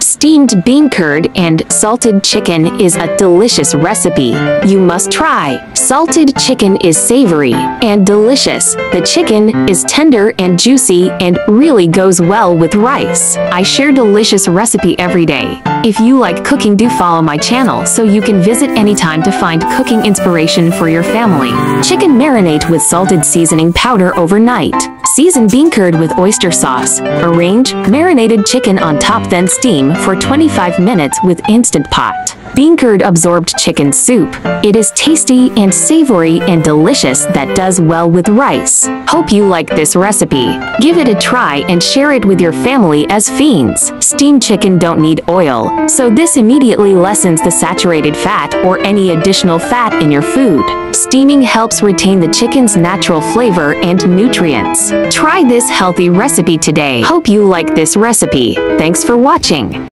Steamed bean curd and salted chicken is a delicious recipe. You must try. Salted chicken is savory and delicious. The chicken is tender and juicy and really goes well with rice. I share delicious recipe every day. If you like cooking, do follow my channel so you can visit anytime to find cooking inspiration for your family. Chicken marinate with salted seasoning powder overnight. Season bean curd with oyster sauce. Arrange marinated chicken on top, then steam for 25 minutes with Instant Pot. Bean curd absorbed chicken soup. It is tasty and savory and delicious that does well with rice. Hope you like this recipe. Give it a try and share it with your family as fiends. Steamed chicken don't need oil, so this immediately lessens the saturated fat or any additional fat in your food. Steaming helps retain the chicken's natural flavor and nutrients. Try this healthy recipe today. Hope you like this recipe. Thanks for watching.